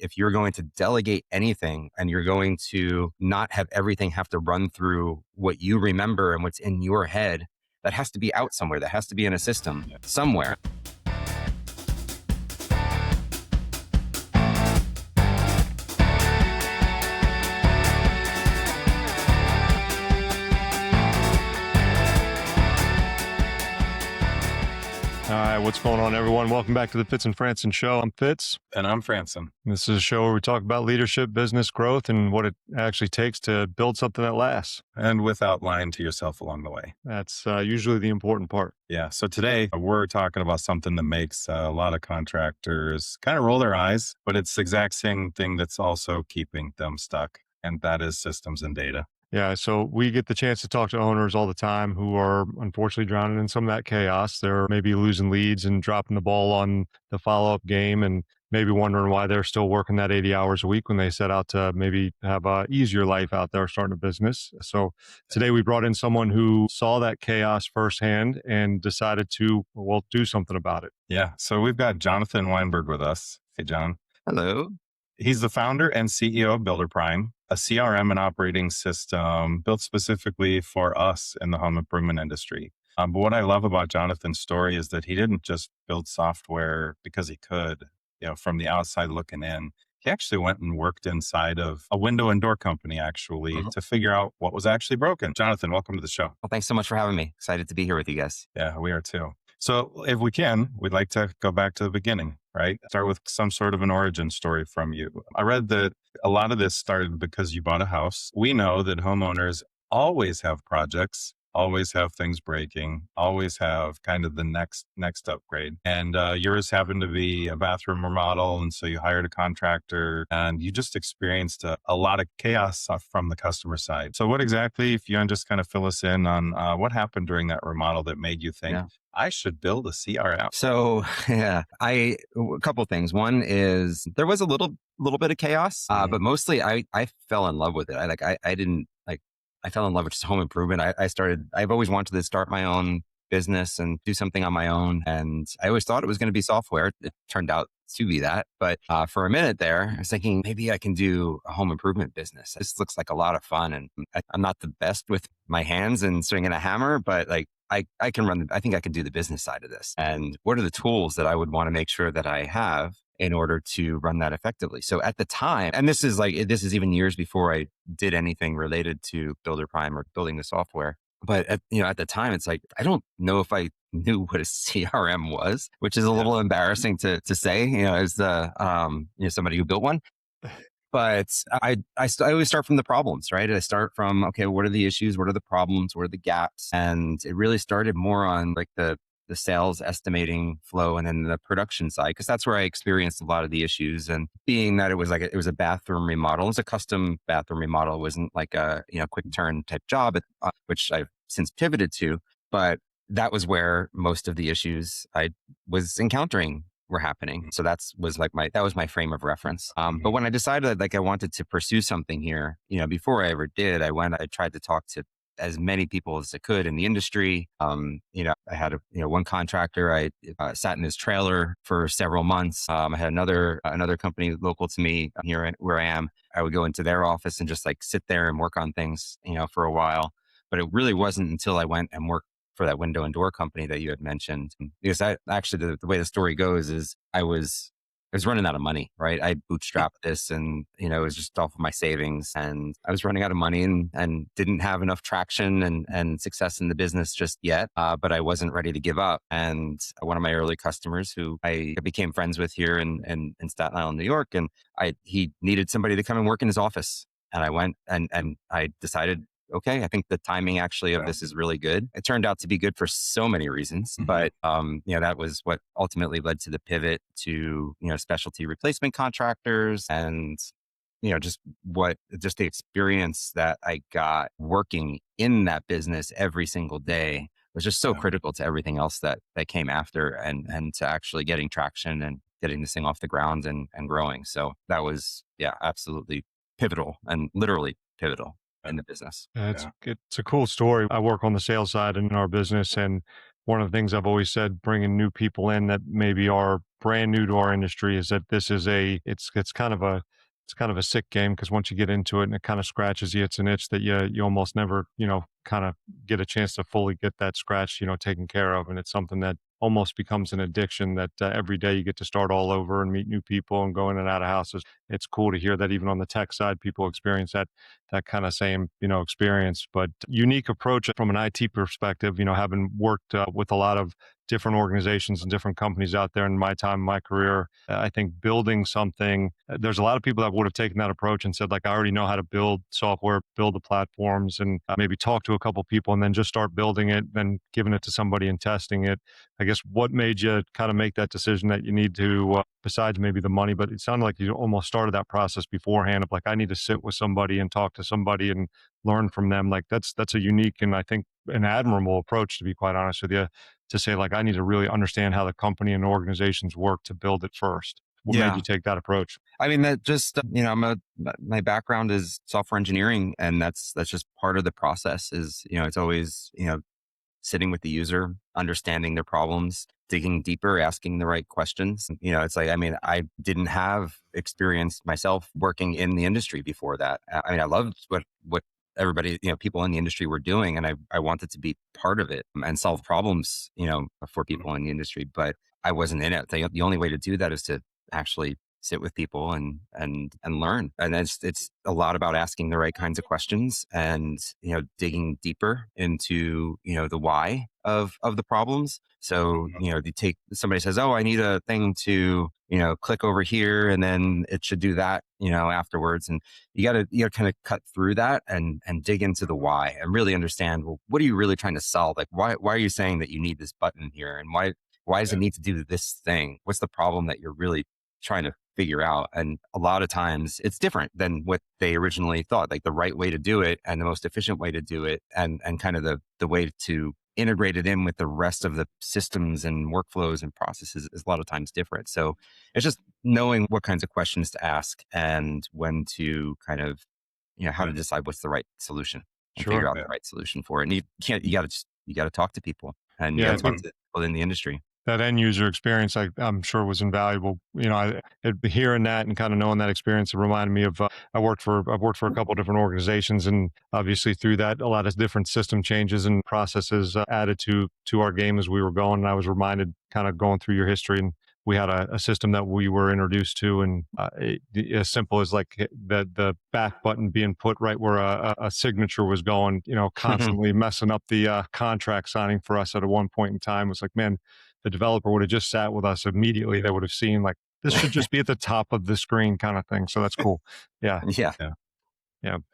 if you're going to delegate anything and you're going to not have everything have to run through what you remember and what's in your head, that has to be out somewhere. That has to be in a system somewhere. All right, what's going on, everyone? Welcome back to the Fitz Franson Show. I'm Fitz. And I'm Franson. This is a show where we talk about leadership, business growth, and what it actually takes to build something that lasts. And without lying to yourself along the way. That's usually the important part. Yeah. So today we're talking about something that makes a lot of contractors kind of roll their eyes, but it's the exact same thing that's also keeping them stuck. And that is systems and data. Yeah, so we get the chance to talk to owners all the time who are unfortunately drowning in some of that chaos. They're maybe losing leads and dropping the ball on the follow-up game and maybe wondering why they're still working that 80 hours a week when they set out to maybe have a easier life out there starting a business. So today we brought in someone who saw that chaos firsthand and decided to, well, do something about it. Yeah. So we've got Jonathan Weinberg with us. Hey, John. Hello. He's the founder and CEO of Builder Prime, a CRM and operating system built specifically for us in the home improvement industry. But what I love about Jonathan's story is that he didn't just build software because he could, from the outside looking in. He actually went and worked inside of a window and door company, actually, to figure out what was actually broken. Jonathan, welcome to the show. Well, thanks so much for having me. Excited to be here with you guys. Yeah, we are too. So if we can, we'd like to go back to the beginning, right? Start with some sort of an origin story from you. I read that a lot of this started because you bought a house. We know that homeowners always have projects, always have things breaking, always have kind of the next upgrade. And yours happened to be a bathroom remodel. And so you hired a contractor and you just experienced a lot of chaos from the customer side. So what exactly, if you can just kind of fill us in on what happened during that remodel that made you think, I should build a CRM? So a couple of things. One is there was a little bit of chaos, but mostly I fell in love with it. I fell in love with just home improvement. I've always wanted to start my own business and do something on my own. And I always thought it was going to be software. It turned out to be that. But for a minute there, I was thinking maybe I can do a home improvement business. This looks like a lot of fun. And I'm not the best with my hands and swinging a hammer, but I can I think I can do the business side of this. And what are the tools that I would want to make sure that I have in order to run that effectively? So at the time, and this is even years before I did anything related to Builder Prime or building the software. But at the time, it's like, I don't know if I knew what a CRM was, which is a little embarrassing to say, as somebody who built one. But I always start from the problems, right? I start from, okay, what are the issues? What are the problems? What are the gaps? And it really started more on like the sales estimating flow and then the production side, because that's where I experienced a lot of the issues. And being that it was a bathroom remodel, it was a custom bathroom remodel. It wasn't like a quick turn type job, which I've since pivoted to. But that was where most of the issues I was encountering were happening. So that was my frame of reference. But when I decided I wanted to pursue something here, before I ever did, I tried to talk to as many people as I could in the industry. I had one contractor. I sat in his trailer for several months. I had another company local to me here where I am. I would go into their office and just sit there and work on things, for a while. But it really wasn't until I went and worked for that window and door company that you had mentioned. Because the way the story goes is I was running out of money, right? I bootstrapped this and, it was just off of my savings and I was running out of money and didn't have enough traction and success in the business just yet. But I wasn't ready to give up. And one of my early customers who I became friends with here in Staten Island, New York, and he needed somebody to come and work in his office. And I went and I decided, okay, I think the timing actually of this is really good. It turned out to be good for so many reasons, but that was what ultimately led to the pivot to specialty replacement contractors and just the experience that I got working in that business every single day was just so critical to everything else that came after and to actually getting traction and getting this thing off the ground and growing. So that was absolutely pivotal and literally pivotal in the business. It's a cool story. I work on the sales side in our business, and one of the things I've always said, bringing new people in that maybe are brand new to our industry is that this is it's kind of a sick game, because once you get into it and it kind of scratches you, it's an itch that you almost never, kind of get a chance to fully get that scratch, taken care of. And it's something that almost becomes an addiction, that every day you get to start all over and meet new people and go in and out of houses. It's cool to hear that even on the tech side, people experience that kind of same, experience. But unique approach from an IT perspective, having worked with a lot of different organizations and different companies out there in my time, my career, I think building something, there's a lot of people that would have taken that approach and said, like, I already know how to build software, build the platforms, and maybe talk to a couple people and then just start building it, then giving it to somebody and testing it. I guess what made you kind of make that decision that you need to, besides maybe the money, but it sounded like you almost started that process beforehand of like, I need to sit with somebody and talk to somebody and learn from them. Like that's a unique and I think an admirable approach, to be quite honest with you, to say like, I need to really understand how the company and organizations work to build it first. What made you take that approach? I mean, that just, my background is software engineering, and that's just part of the process is, it's always, sitting with the user, understanding their problems, digging deeper, asking the right questions. It's like, I mean, I didn't have experience myself working in the industry before that. I mean, I loved what everybody, people in the industry were doing, and I wanted to be part of it and solve problems, for people in the industry, but I wasn't in it. The only way to do that is to actually sit with people and learn. And it's a lot about asking the right kinds of questions and, digging deeper into, the why of the problems. So, somebody says, oh, I need a thing to, click over here and then it should do that, afterwards. And you got to kind of cut through that and dig into the why and really understand, well, what are you really trying to solve? Like, why are you saying that you need this button here? And why does it need to do this thing? What's the problem that you're really trying to figure out? And a lot of times it's different than what they originally thought, like the right way to do it and the most efficient way to do it, and kind of the way to integrate it in with the rest of the systems and workflows and processes is a lot of times different. So it's just knowing what kinds of questions to ask and when to kind of, how to decide what's the right solution and figure out the right solution for it. And you got to talk to people, and you got to talk to people in the industry. That end user experience, I'm sure, was invaluable. Hearing that and kind of knowing that experience, it reminded me of I've worked for a couple of different organizations, and obviously through that, a lot of different system changes and processes added to our game as we were going. And I was reminded, kind of going through your history, and we had a system that we were introduced to, and as simple as like the back button being put right where a signature was going, constantly messing up the contract signing for us at one point in time. It was like, man, the developer would have just sat with us immediately. They would have seen like, this should just be at the top of the screen kind of thing. So that's cool. Yeah.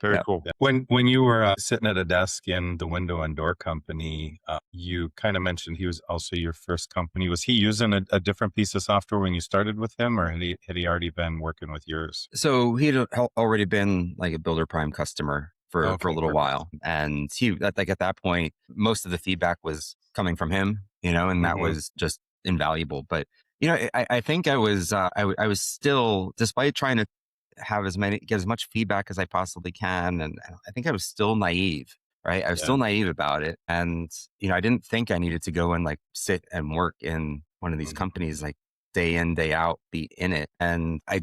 Very cool. Yeah. When you were sitting at a desk in the window and door company, you kind of mentioned he was also your first company. Was he using a different piece of software when you started with him, or had he already been working with yours? So he had already been like a Builder Prime customer for a little while. And like at that point, most of the feedback was coming from him, and that was just invaluable. But, I think I was still, despite trying to get as much feedback as I possibly can. And I think I was still naive, right? I was still naive about it. And, I didn't think I needed to go and like sit and work in one of these companies, like day in, day out, be in it. And I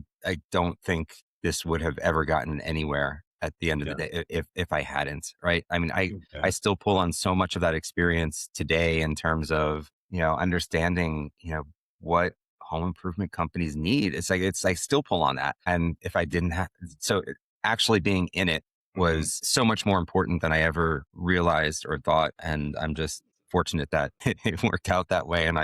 don't think this would have ever gotten anywhere at the end of the day if I hadn't, right? I mean, I still pull on so much of that experience today in terms of, understanding, what home improvement companies need. It's like still pull on that. And if I didn't have, so actually being in it was so much more important than I ever realized or thought. And I'm just fortunate that it worked out that way. And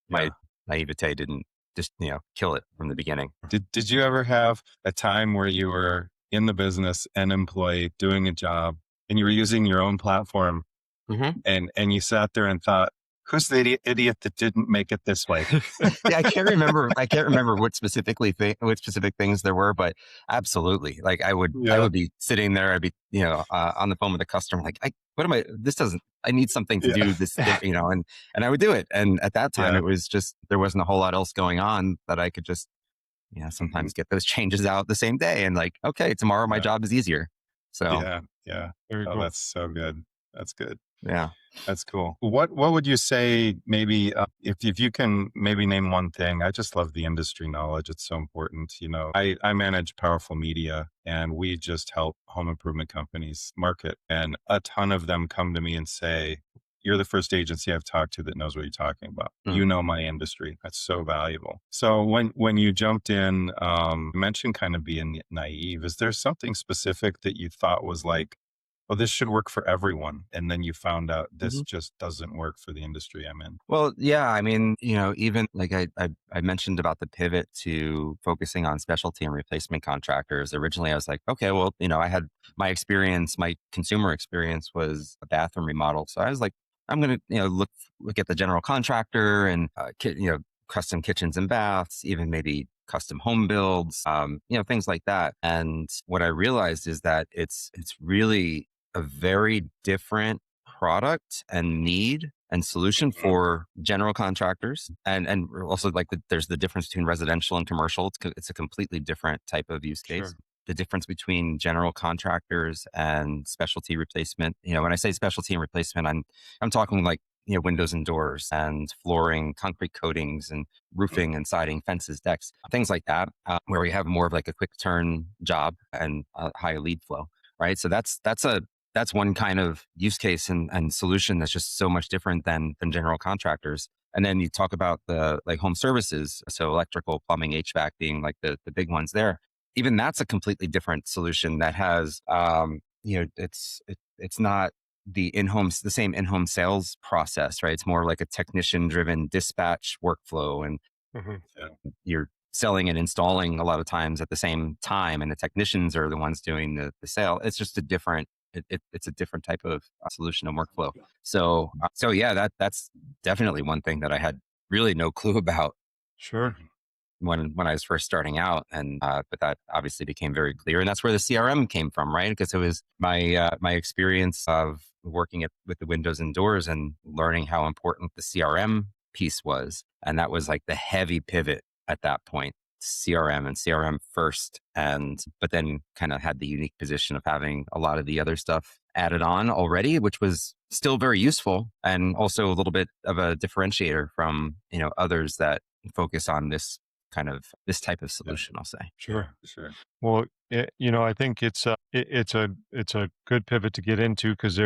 my naivete didn't just, kill it from the beginning. Did you ever have a time where you were in the business, an employee doing a job, and you were using your own platform, and you sat there and thought, who's the idiot that didn't make it this way? I can't remember what specific things there were, but absolutely. Like I would be sitting there. I'd be, on the phone with a customer, like, I need something to do this, and I would do it. And at that time, it was just, there wasn't a whole lot else going on that I could just, sometimes get those changes out the same day. And like, okay, tomorrow my job is easier. So Very cool. That's so good. That's good. Yeah. That's cool. What would you say, maybe if you can maybe name one thing? I just love the industry knowledge. It's so important. I manage Powerful Media, and we just help home improvement companies market. And a ton of them come to me and say, "You're the first agency I've talked to that knows what you're talking about. Mm. You know my industry. That's so valuable." So when you jumped in, you mentioned kind of being naive. Is there something specific that you thought was like, "Oh, this should work for everyone," and then you found out this just doesn't work for the industry I'm in? Well, yeah, I mean, even like I mentioned about the pivot to focusing on specialty and replacement contractors. Originally, I was like, okay, well, I had my consumer experience was a bathroom remodel. So I was like, I'm going to, look at the general contractor and, custom kitchens and baths, even maybe custom home builds, things like that. And what I realized is that it's really a very different product and need and solution for general contractors, and also like there's the difference between residential and commercial. It's a completely different type of use case. Sure. The difference between general contractors and specialty replacement. When I say specialty and replacement, I'm talking like windows and doors and flooring, concrete coatings and roofing and siding, fences, decks, things like that, where we have more of like a quick turn job and a high lead flow. Right. So that's one kind of use case and solution that's just so much different than general contractors. And then you talk about the like home services, so electrical, plumbing, HVAC being like the big ones there. Even that's a completely different solution that has, it's not the same in-home sales process, right? It's more like a technician-driven dispatch workflow, and Mhm. you're selling and installing a lot of times at the same time, and the technicians are the ones doing the sale. It's just a different it's a different type of solution and workflow. So yeah, that's definitely one thing that I had really no clue about Sure. when I was first starting out, and but that obviously became very clear, and that's where the CRM came from, right? Because it was my experience of working with the windows and doors and learning how important the CRM piece was, and that was like the heavy pivot at that point. CRM and CRM first, and but then kind of had the unique position of having a lot of the other stuff added on already, which was still very useful and also a little bit of a differentiator from others that focus on this type of solution, I'll say. Sure. Sure. Well, I think it's a good pivot to get into, because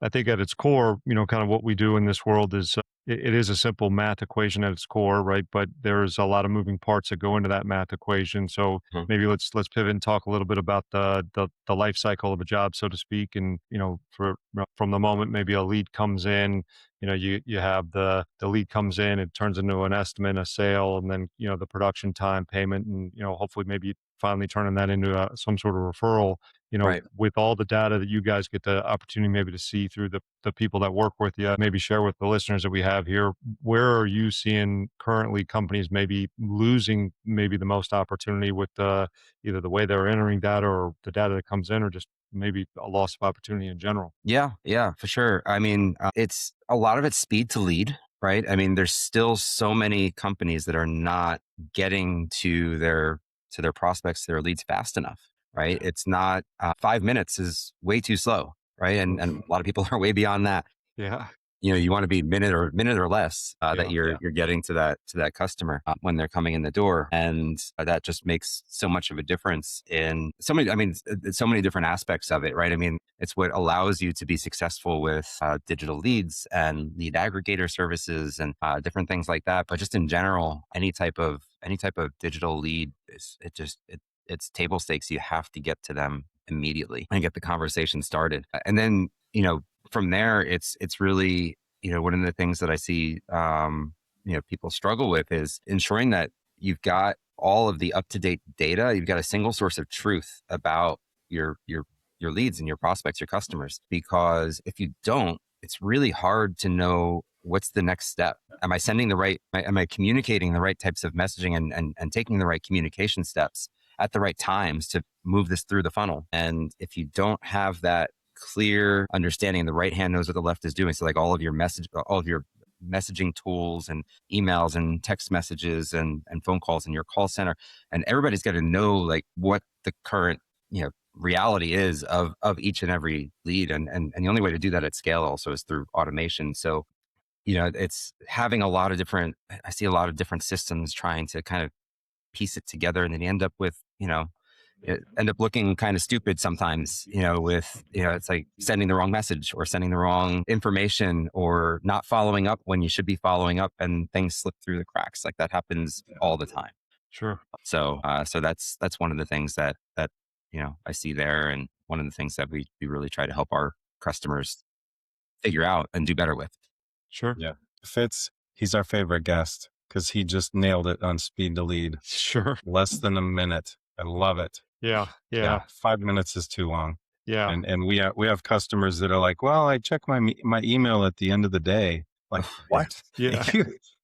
I think at its core, kind of what we do in this world is it is a simple math equation at its core, right? But there's a lot of moving parts that go into that math equation. So Mhm. maybe let's pivot and talk a little bit about the life cycle of a job, so to speak. And from the moment maybe a lead comes in, you have the lead comes in, it turns into an estimate, a sale, and then the production time, payment, and hopefully maybe finally turning that into some sort of referral. Right. With all the data that you guys get the opportunity maybe to see through the people that work with you, maybe share with the listeners that we have here, where are you seeing currently companies maybe losing maybe the most opportunity with either the way they're entering data or the data that comes in, or just maybe a loss of opportunity in general? Yeah, for sure. I mean, it's a lot of it's speed to lead, right? I mean, there's still so many companies that are not getting to their prospects, their leads fast enough, right? It's not 5 minutes is way too slow, right? And Oof. a lot of people are way beyond that. Yeah. You want to be minute or less that Yeah. you're getting to that customer when they're coming in the door, and that just makes so much of a difference in so many. I mean, it's so many different aspects of it, right? I mean, it's what allows you to be successful with digital leads and lead aggregator services and different things like that. But just in general, any type of digital lead it's table stakes. You have to get to them immediately and get the conversation started, and then from there, it's really one of the things that I see people struggle with is ensuring that you've got all of the up to date data. You've got a single source of truth about your leads and your prospects, your customers. Because if you don't, it's really hard to know what's the next step. Am I sending the right? Am I communicating the right types of messaging and taking the right communication steps at the right times to move this through the funnel? And if you don't have that clear understanding, the right hand knows what the left is doing. So like all of your messaging tools and emails and text messages and phone calls in your call center, and everybody's got to know like what the current reality is of each and every lead. And the only way to do that at scale also is through automation. So, it's having I see a lot of different systems trying to kind of piece it together, and then you end up with, end up looking kind of stupid sometimes, with, it's like sending the wrong message or sending the wrong information or not following up when you should be following up, and things slip through the cracks. Like that happens all the time. Sure. So, so that's one of the things that I see there, and one of the things that we really try to help our customers figure out and do better with. Sure. Yeah. Fitz, he's our favorite guest because he just nailed it on speed to lead. Sure. Less than a minute. I love it. Yeah. 5 minutes is too long. Yeah. And we have customers that are like, well, I check my email at the end of the day. Like, what? Yeah.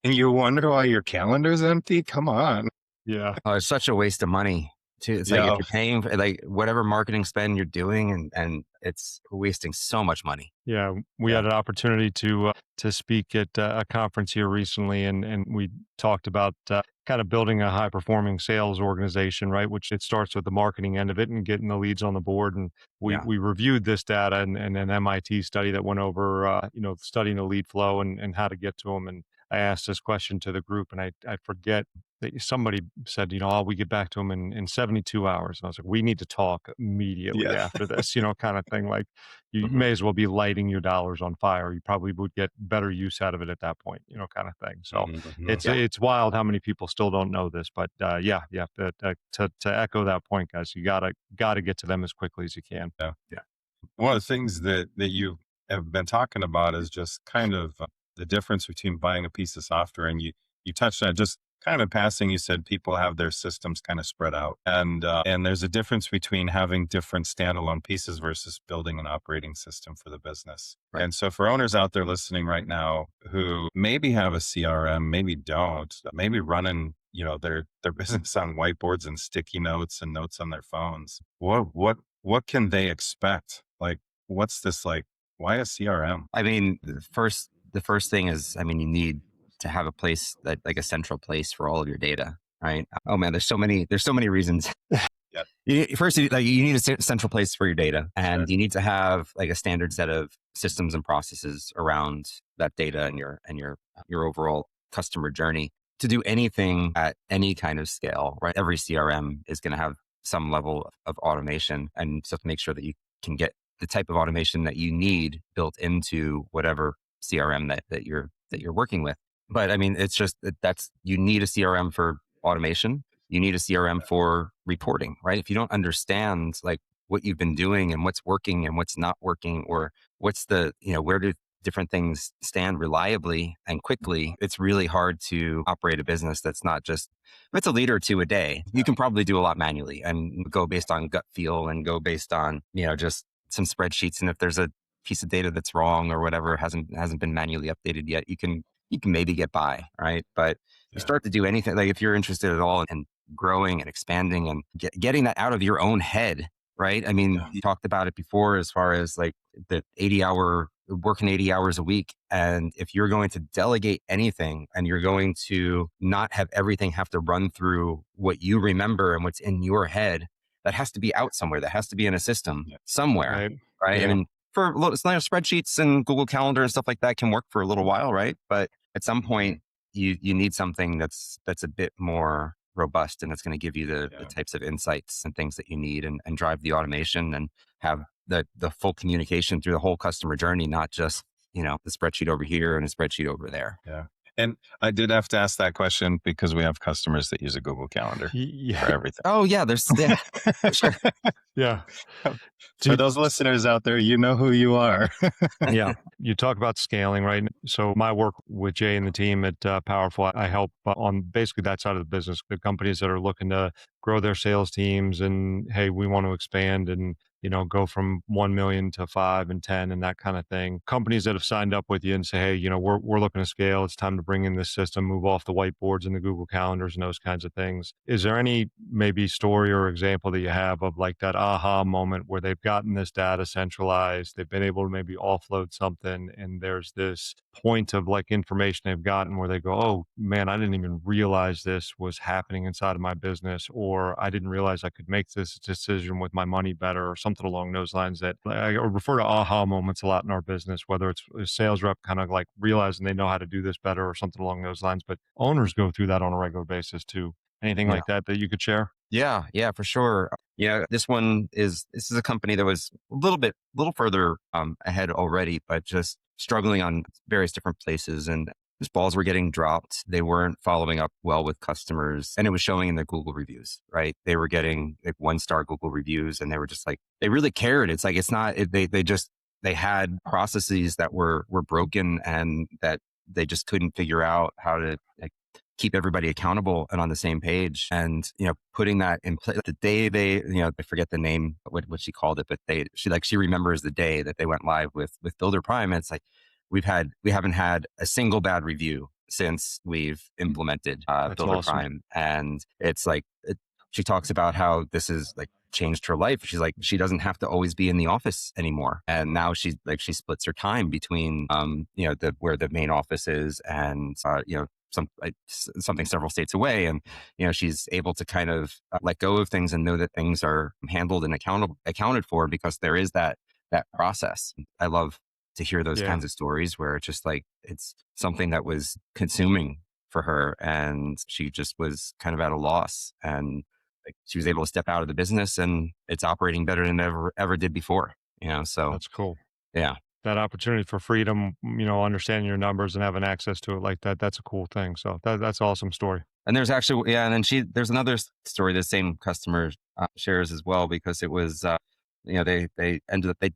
And you wonder why your calendar's empty? Come on. Yeah. Oh, it's such a waste of money too. It's like if you're paying for like whatever marketing spend you're doing, and it's wasting so much money. Yeah, we had an opportunity to speak at a conference here recently, and we talked about kind of building a high performing sales organization, right? Which it starts with the marketing end of it and getting the leads on the board. And we reviewed this data and an MIT study that went over studying the lead flow and how to get to them. And I asked this question to the group, and I forget that somebody said, we get back to them in 72 hours. And I was like, we need to talk immediately after this, kind of thing. Like you may as well be lighting your dollars on fire. You probably would get better use out of it at that point, kind of thing. So it's wild how many people still don't know this, but to echo that point, guys, you gotta get to them as quickly as you can. Yeah. One of the things that you have been talking about is just kind of the difference between buying a piece of software, and you touched on it just kind of in passing. You said people have their systems kind of spread out, and there's a difference between having different standalone pieces versus building an operating system for the business. Right. And so for owners out there listening right now who maybe have a CRM, maybe don't, maybe running their business on whiteboards and sticky notes and notes on their phones, what can they expect? Like, what's this like? Why a CRM? I mean, the first thing is, you need to have a place that, like a central place for all of your data, right? Oh man, there's so many reasons. First, you need a central place for your data, and you need to have like a standard set of systems and processes around that data and your overall customer journey to do anything at any kind of scale, right? Every CRM is going to have some level of automation, and so to make sure that you can get the type of automation that you need built into whatever CRM that you're working with. But it's just you need a CRM for automation. You need a CRM for reporting, right? If you don't understand like what you've been doing and what's working and what's not working, or what's where do different things stand reliably and quickly, it's really hard to operate a business that's not just, if it's a lead or two a day, you can probably do a lot manually and go based on gut feel and go based on, just some spreadsheets. And if there's a piece of data that's wrong or whatever hasn't been manually updated yet, you can maybe get by, right? But you start to do anything, like if you're interested at all in growing and expanding and getting that out of your own head, right? You talked about it before as far as like the working 80 hours a week. And if you're going to delegate anything and you're going to not have everything have to run through what you remember and what's in your head, that has to be out somewhere. That has to be in a system somewhere, right? Yeah. For spreadsheets and Google Calendar and stuff like that can work for a little while, right? But at some point, you need something that's a bit more robust, and it's going to give you the types of insights and things that you need, and drive the automation and have the full communication through the whole customer journey, not just the spreadsheet over here and a spreadsheet over there. Yeah. And I did have to ask that question because we have customers that use a Google Calendar for everything. Oh yeah, there's sure. Yeah. For those listeners out there, you know who you are. Yeah. You talk about scaling, right? So my work with Jay and the team at Powerful, I help on basically that side of the business, the companies that are looking to grow their sales teams and, hey, we want to expand and go from 1 million to 5 and 10 and that kind of thing. Companies that have signed up with you and say, hey, we're looking to scale. It's time to bring in this system, move off the whiteboards and the Google calendars and those kinds of things. Is there any maybe story or example that you have of like that aha moment where they've gotten this data centralized, they've been able to maybe offload something, and there's this point of like information they've gotten where they go, oh man, I didn't even realize this was happening inside of my business, or I didn't realize I could make this decision with my money better, or something along those lines. That I refer to aha moments a lot in our business, whether it's a sales rep kind of like realizing they know how to do this better or something along those lines. But owners go through that on a regular basis too. Anything Yeah. like that that you could share? Yeah, for sure. Yeah, this is a company that was a little further ahead already, but just struggling on various different places, and just balls were getting dropped. They weren't following up well with customers, and it was showing in their Google reviews, right? They were getting like 1-star Google reviews, and they were just like, they really cared. It's like, it's not, they had processes that were broken, and that they just couldn't figure out how to like keep everybody accountable and on the same page. And, putting that in place the day they, I forget the name, what she called it, but she remembers the day that they went live with Builder Prime. And it's like, we haven't had a single bad review since we've implemented Builder awesome. Prime. And it's like, she talks about how this has like changed her life. She's like, she doesn't have to always be in the office anymore. And now she splits her time between, where the main office is and, something several states away. And, she's able to kind of let go of things and know that things are handled and accounted for, because there is that process. I love to hear those kinds of stories where it's just like, it's something that was consuming for her, and she just was kind of at a loss, and like, she was able to step out of the business, and it's operating better than ever did before, so That's cool. yeah. That opportunity for freedom, understanding your numbers and having access to it like that, that's a cool thing. So that's an awesome story. And there's actually, and then there's another story the same customer shares as well, because it was, they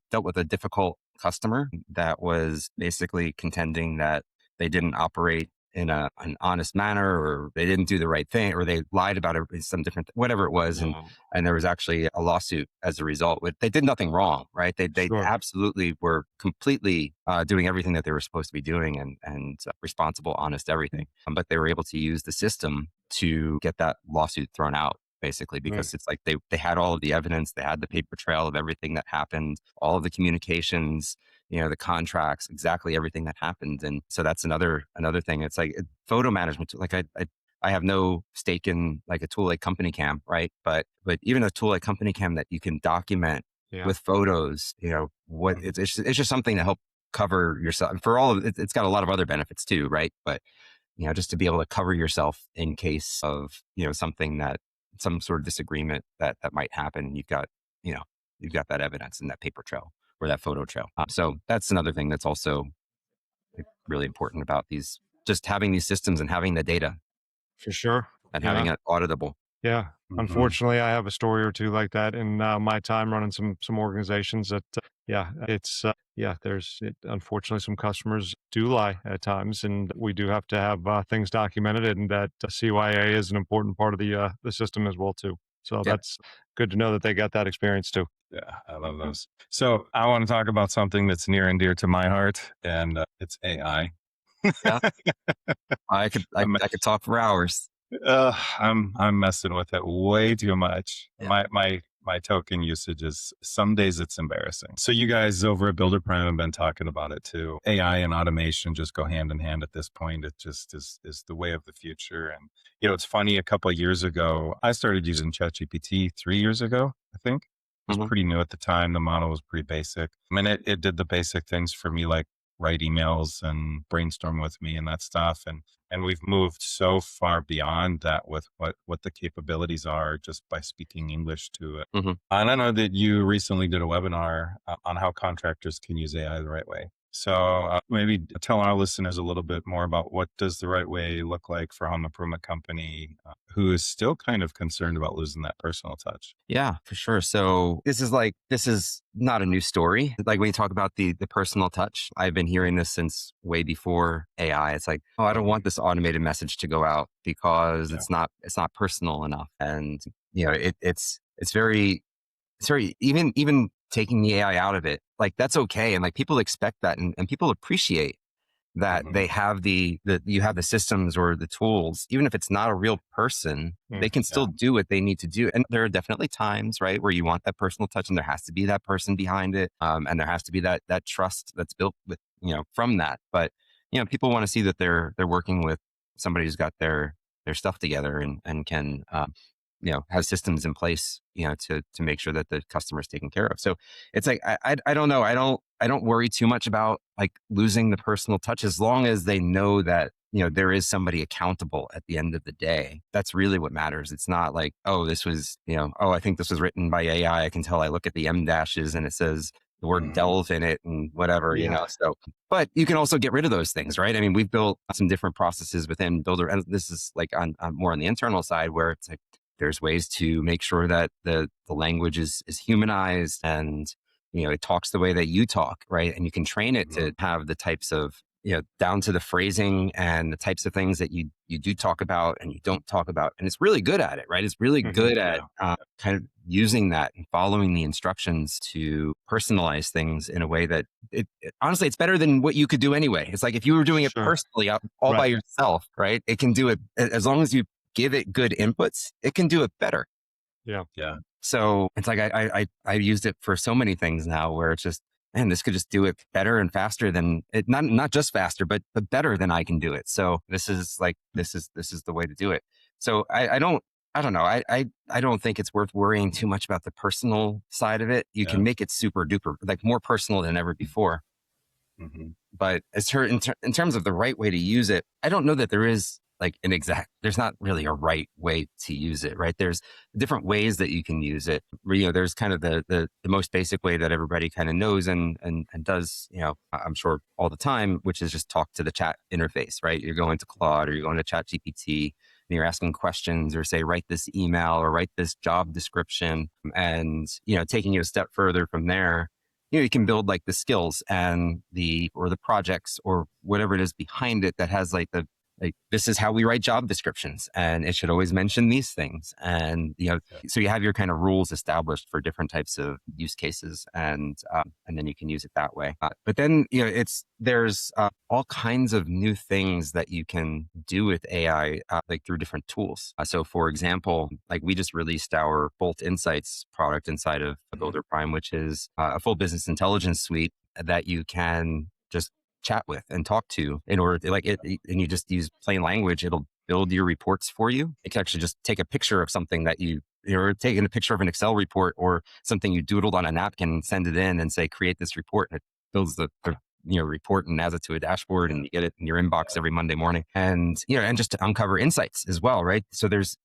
dealt with a difficult customer that was basically contending that they didn't operate in an honest manner, or they didn't do the right thing, or they lied about it, some whatever it was. And there was actually a lawsuit as a result. They did nothing wrong, right? They Sure. absolutely were completely doing everything that they were supposed to be doing, and responsible, honest, everything. But they were able to use the system to get that lawsuit thrown out, basically, because it's like they had all of the evidence, they had the paper trail of everything that happened, all of the communications, the contracts, exactly everything that happened. And so that's another thing. It's like photo management. Like I have no stake in like a tool like Company Cam, right? But even a tool like Company Cam that you can document with photos, it's just something to help cover yourself for all of it. It's got a lot of other benefits too, right? But just to be able to cover yourself in case of something, that some sort of disagreement that might happen, and you've got that evidence and that paper trail or that photo trail. So that's another thing that's also really important about just having these systems and having the data For sure. and having it auditable. Yeah. Mhm. Unfortunately, I have a story or two like that in my time running some organizations that, unfortunately, some customers do lie at times, and we do have to have things documented, and that CYA is an important part of the system as well, too. So that's good to know that they got that experience too. Yeah, I love those. So I want to talk about something that's near and dear to my heart, and it's AI. Yeah. I could talk for hours. I'm messing with it way too much. Yeah. My token usage is, some days it's embarrassing. So you guys over at Builder Prime have been talking about it too. AI and automation just go hand in hand at this point. It just is the way of the future. And it's funny, a couple of years ago, I started using ChatGPT 3 years ago, I think. It was pretty new at the time. The model was pretty basic. I mean, it did the basic things for me, like write emails and brainstorm with me and that stuff. And we've moved so far beyond that with what the capabilities are just by speaking English to it. Mm-hmm. And I know that you recently did a webinar on how contractors can use AI the right way. So maybe tell our listeners a little bit more about what does the right way look like for a home improvement company who is still kind of concerned about losing that personal touch. Yeah, for sure. So this is not a new story. Like when you talk about the personal touch, I've been hearing this since way before AI. It's like, oh, I don't want this automated message to go out because it's not personal enough. And it's very even taking the AI out of it, like that's okay. And like people expect that, and people appreciate that they have you have the systems or the tools, even if it's not a real person, they can still do what they need to do. And there are definitely times, right, where you want that personal touch, and there has to be that person behind it. And there has to be that trust that's built with, from that. But, people want to see that they're working with somebody who's got their stuff together and can, has systems in place, to make sure that the customer is taken care of. So it's like, I don't know. I don't worry too much about like losing the personal touch, as long as they know that, there is somebody accountable at the end of the day. That's really what matters. It's not like, oh, this was, I think this was written by AI. I can tell. I look at the M dashes and it says the word delve in it and whatever, so, but you can also get rid of those things, right? I mean, we've built some different processes within Builder, and this is like on more on the internal side, where it's like, there's ways to make sure that the language is humanized, and, it talks the way that you talk, right? And you can train it to have the types of, down to the phrasing and the types of things that you do talk about and you don't talk about. And it's really good at it, right? It's really good at kind of using that and following the instructions to personalize things in a way that honestly, it's better than what you could do anyway. It's like if you were doing it personally all by yourself, right? It can do it as long as you give it good inputs, it can do it better. Yeah. So it's like, I used it for so many things now, where it's just, man, this could just do it better and faster than it, not just faster, but better than I can do it. So this is the way to do it. So I don't know. I don't think it's worth worrying too much about the personal side of it. You can make it super duper, like more personal than ever before. But in terms of the right way to use it, I don't know that there is like there's not really a right way to use it, right? There's different ways that you can use it. There's kind of the most basic way that everybody kind of knows and does, I'm sure all the time, which is just talk to the chat interface, right? You're going to Claude or you're going to Chat GPT and you're asking questions, or say, write this email or write this job description. And, taking it a step further from there, you can build like the skills and the projects or whatever it is behind it that has like this is how we write job descriptions, and it should always mention these things. And, so you have your kind of rules established for different types of use cases, and then you can use it that way. But then, there's all kinds of new things that you can do with AI, like through different tools. So for example, like we just released our Bolt Insights product inside of Builder Prime, which is a full business intelligence suite that you can just chat with and talk to in order to and you just use plain language. It'll build your reports for you. It can actually just take a picture of something that you're taking a picture of an Excel report or something you doodled on a napkin, send it in and say, create this report. And it builds the report and adds it to a dashboard, and you get it in your inbox every Monday morning. And, and just to uncover insights as well, right? So there's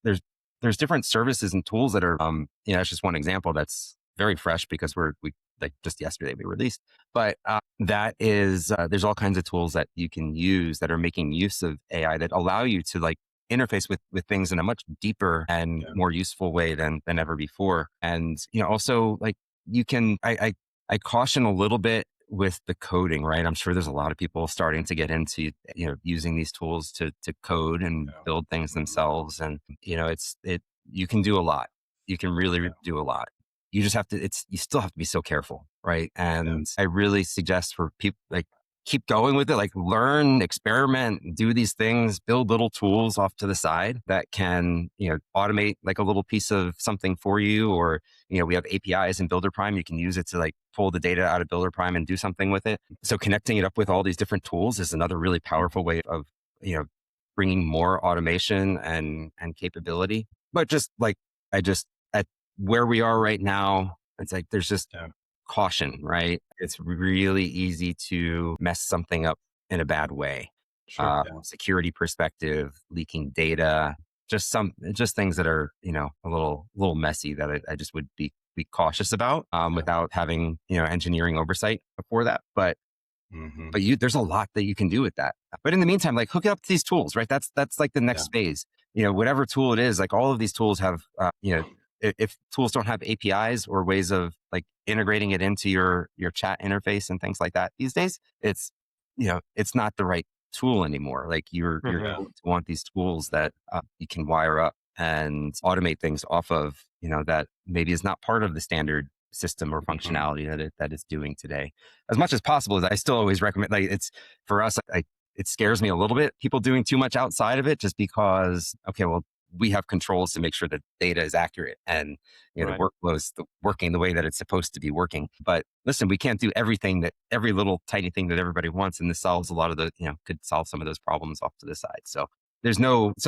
different services and tools that are, that's just one example that's very fresh because we like just yesterday we released, but that is, there's all kinds of tools that you can use that are making use of AI that allow you to like interface with things in a much deeper and more useful way than ever before. And, also like you can, I caution a little bit with the coding, right? I'm sure there's a lot of people starting to get into, using these tools to code and build things themselves. And, you can do a lot. You can really do a lot. You just have to, you still have to be so careful, right? And I really suggest for people, like, keep going with it, like learn, experiment, do these things, build little tools off to the side that can, automate like a little piece of something for you. Or, we have APIs in Builder Prime. You can use it to like pull the data out of Builder Prime and do something with it. So connecting it up with all these different tools is another really powerful way of, bringing more automation and capability. But just like, at where we are right now, it's like, there's just caution, right? It's really easy to mess something up in a bad way. Security perspective, leaking data, just things that are, a little messy that I just would be cautious about, without having, engineering oversight before that. But there's a lot that you can do with that. But in the meantime, like hook it up to these tools, right? That's like the next phase. Whatever tool it is, like all of these tools have, if tools don't have APIs or ways of like integrating it into your chat interface and things like that these days, it's not the right tool anymore. Like you're going to want these tools that you can wire up and automate things off of, that maybe is not part of the standard system or functionality that it's doing today. As much as possible, I still always recommend, like, it's for us, it scares me a little bit, people doing too much outside of it, just because, okay, well, we have controls to make sure that data is accurate and the workflow's working the way that it's supposed to be working. But listen, we can't do every little tiny thing that everybody wants. And this solves a lot of could solve some of those problems off to the side. So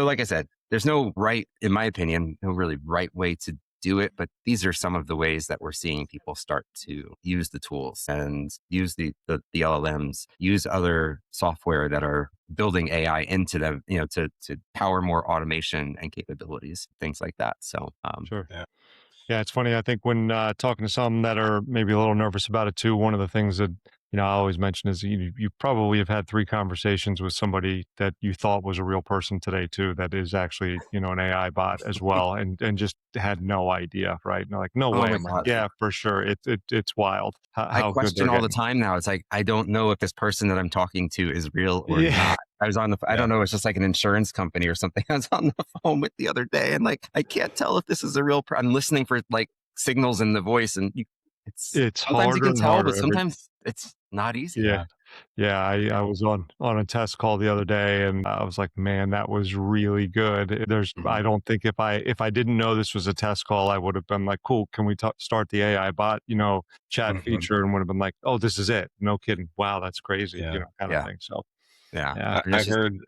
like I said, there's no right, in my opinion, no really right way to do it. But these are some of the ways that we're seeing people start to use the tools and use the LLMs, use other software that are building AI into them, to power more automation and capabilities, things like that. So, sure. Yeah, it's funny. I think when talking to some that are maybe a little nervous about it too, one of the things that I always mention is you probably have had 3 conversations with somebody that you thought was a real person today too, that is actually an AI bot as well, and just had no idea, right? And like, no way. Yeah, for sure. It's wild. I question all the time now. It's like, I don't know if this person that I'm talking to is real or not. I was on I don't know. It's just like an insurance company or something. I was on the phone with the other day, and like, I can't tell if this is a real. I'm listening for like signals in the voice, and it's sometimes you can tell, but sometimes it's not easy. Yeah. I was on a test call the other day, and I was like, man, that was really good. I don't think if I didn't know this was a test call, I would have been like, cool, can we start the AI bot, chat feature, and would have been like, oh, this is it. No kidding. Wow, that's crazy. Kind of thing. So I heard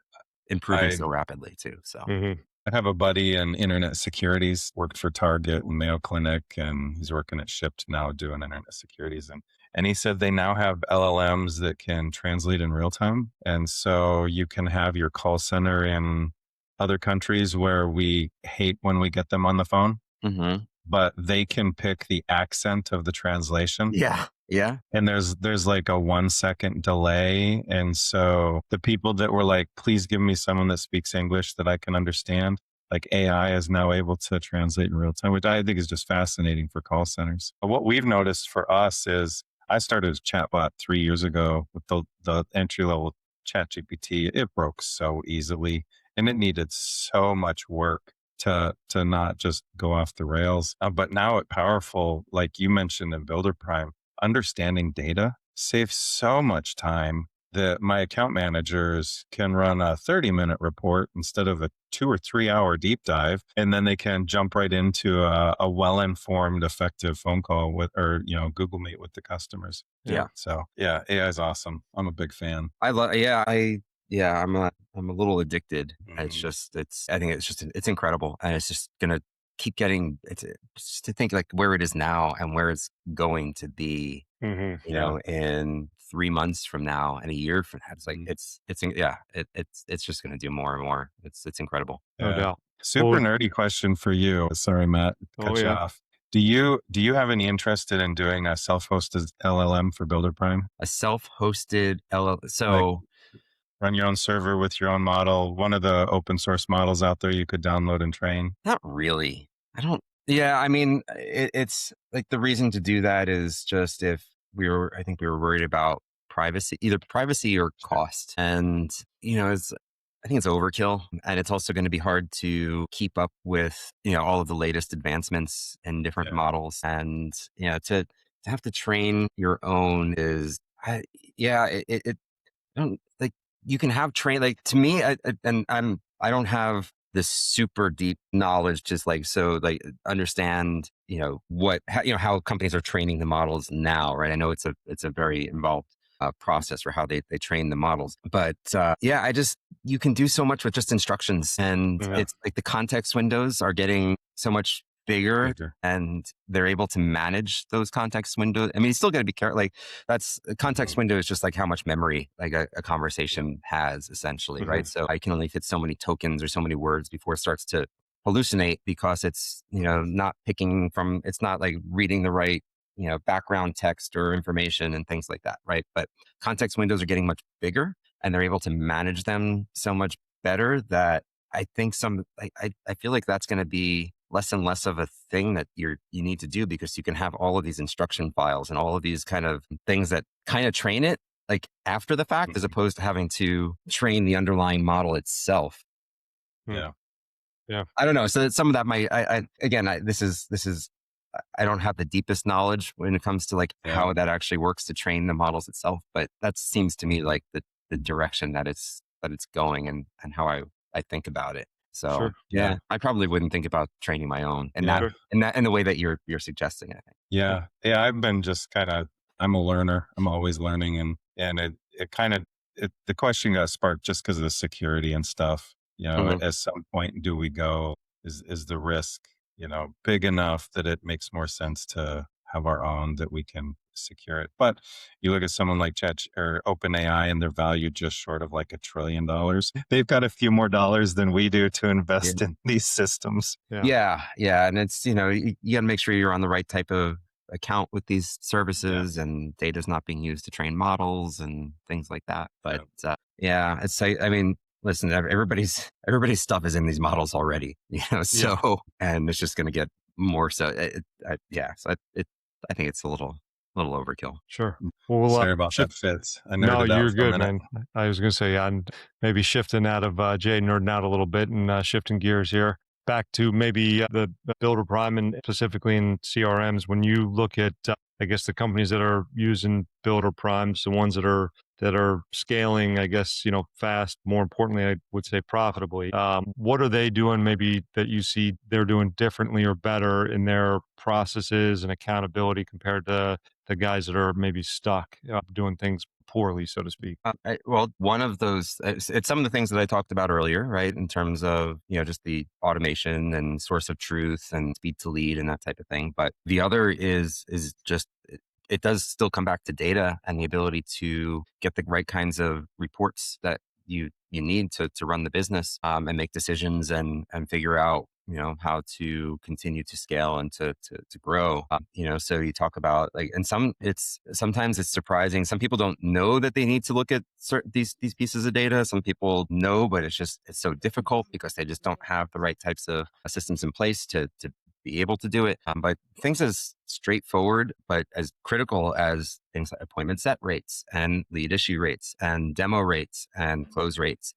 improving so rapidly too. So I have a buddy in internet securities, worked for Target and Mayo Clinic, and he's working at Shipt now doing internet securities. And he said they now have LLMs that can translate in real time. And so you can have your call center in other countries where we hate when we get them on the phone, but they can pick the accent of the translation. Yeah. And there's like a 1 second delay. And so the people that were like, please give me someone that speaks English that I can understand, like AI is now able to translate in real time, which I think is just fascinating for call centers. But what we've noticed for us is I started as chatbot 3 years ago with the entry level ChatGPT. It broke so easily, and it needed so much work to not just go off the rails. But now it's powerful, like you mentioned in Builder Prime, understanding data saves so much time that my account managers can run a 30-minute report instead of a 2 or 3 hour deep dive. And then they can jump right into a well-informed, effective phone call Google Meet with the customers. So AI is awesome. I'm a big fan. I'm a little addicted. I think it's incredible. And it's just going to keep getting, just to think like where it is now and where it's going to be, in 3 months from now and a year from now. It's like, it's just going to do more and more. It's incredible. No doubt. Super nerdy question for you. Sorry, Matt, cut you off. Do you have any interest in doing a self-hosted LLM for Builder Prime? A self-hosted LLM. So run your own server with your own model. One of the open source models out there you could download and train. Not really. I mean, it's like the reason to do that is just I think we were worried about privacy, either privacy or cost. And, I think it's overkill, and it's also going to be hard to keep up with, all of the latest advancements in different models. And, to have to train your own is, you can have to me, I don't have this super deep knowledge, just understand, how companies are training the models now, right? I know it's a very involved process for how they train the models, but you can do so much with just instructions, and it's like the context windows are getting so much bigger, and they're able to manage those context windows. I mean, you still got to be careful. Like that's a context window is just like how much memory like a conversation has essentially, right? So I can only fit so many tokens or so many words before it starts to hallucinate, because it's, not picking from, it's not like reading the right, background text or information and things like that, right? But context windows are getting much bigger, and they're able to manage them so much better that I think I feel like that's going to be less and less of a thing that you need to do, because you can have all of these instruction files and all of these kind of things that kind of train it like after the fact, as opposed to having to train the underlying model itself. Yeah. I don't know. So some of that might, this is I don't have the deepest knowledge when it comes to like Yeah. how that actually works to train the models itself. But that seems to me like the direction that it's going and how I think about it. So Sure. yeah, I probably wouldn't think about training my own and Yeah. in the way that you're suggesting, I think. Yeah. Yeah. I've been just I'm a learner. I'm always learning. And it kind of, the question got sparked just because of the security and stuff. Mhm. At some point, do we go, is the risk, big enough that it makes more sense to have our own that we can secure it? But you look at someone like Chat or OpenAI and they're valued just short of like $1 trillion. They've got a few more dollars than we do to invest in these systems. Yeah. And it's, you got to make sure you're on the right type of account with these services and data's not being used to train models and things like that. But I mean, listen, everybody's stuff is in these models already, so, and it's just going to get more. So I think it's a little overkill. Sure. Well, Sorry about that, Fitz. I no, nerded out you're for a good, minute. man. I was going to say, and maybe shifting out of Jay nerding out a little bit and shifting gears here back to maybe the Builder Prime and specifically in CRMs. When you look at, I guess, the companies that are using Builder Primes, the ones that are scaling, I guess, fast, more importantly, I would say profitably. What are they doing maybe that you see they're doing differently or better in their processes and accountability compared to the guys that are maybe stuck doing things poorly, so to speak? Well, one of those, it's some of the things that I talked about earlier, right? In terms of, just the automation and source of truth and speed to lead and that type of thing. But the other is just, it does still come back to data and the ability to get the right kinds of reports that you need to run the business and make decisions and figure out how to continue to scale and to grow. So you talk about like, and sometimes it's surprising. Some people don't know that they need to look at these pieces of data. Some people know, but it's so difficult because they just don't have the right types of systems in place to be able to do it. But things as straightforward, but as critical as things like appointment set rates and lead issue rates and demo rates and close rates,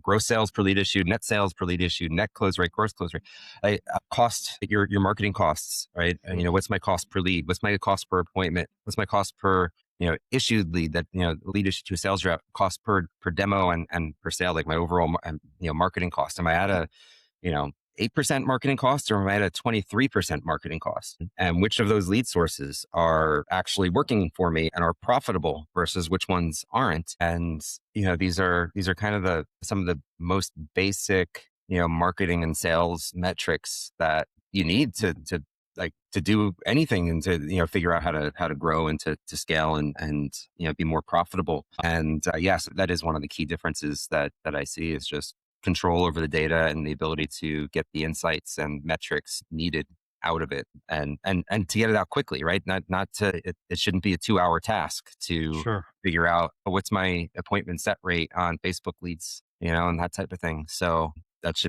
gross sales per lead issue, net sales per lead issue, net close rate, gross close rate, cost, your marketing costs, right? And, what's my cost per lead? What's my cost per appointment? What's my cost per issued lead that, lead issue to a sales rep, cost per demo and per sale, like my overall, marketing cost. Am I at a, 8% marketing cost or am I at a 23% marketing cost? And which of those lead sources are actually working for me and are profitable versus which ones aren't? And, these are kind of some of the most basic, marketing and sales metrics that you need to do anything and to, figure out how to grow and to scale and, be more profitable. And yes, that is one of the key differences that I see is just control over the data and the ability to get the insights and metrics needed out of it and to get it out quickly, right? Not to, it shouldn't be a 2-hour task to figure out what's my appointment set rate on Facebook leads, and that type of thing. So it's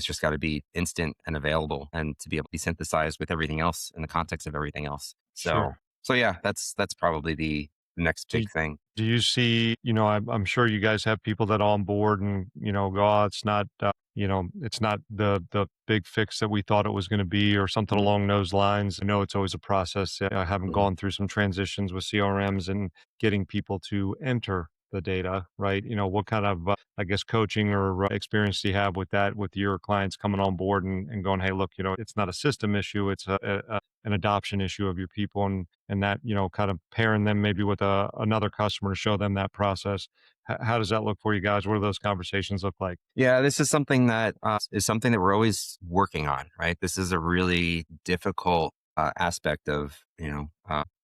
just got to be instant and available and to be able to be synthesized with everything else in the context of everything else. So yeah, that's probably the next big thing. Do you see, I'm sure you guys have people that are on board and, go, oh, it's not, it's not the big fix that we thought it was going to be or something along those lines. I know it's always a process. I haven't gone through some transitions with CRMs and getting people to enter the data, right? What kind of, I guess, coaching or experience do you have with that, with your clients coming on board and going, hey, look, it's not a system issue. It's an adoption issue of your people and that, kind of pairing them maybe with another customer to show them that process. How does that look for you guys? What do those conversations look like? Yeah, this is something that we're always working on, right? This is a really difficult aspect of,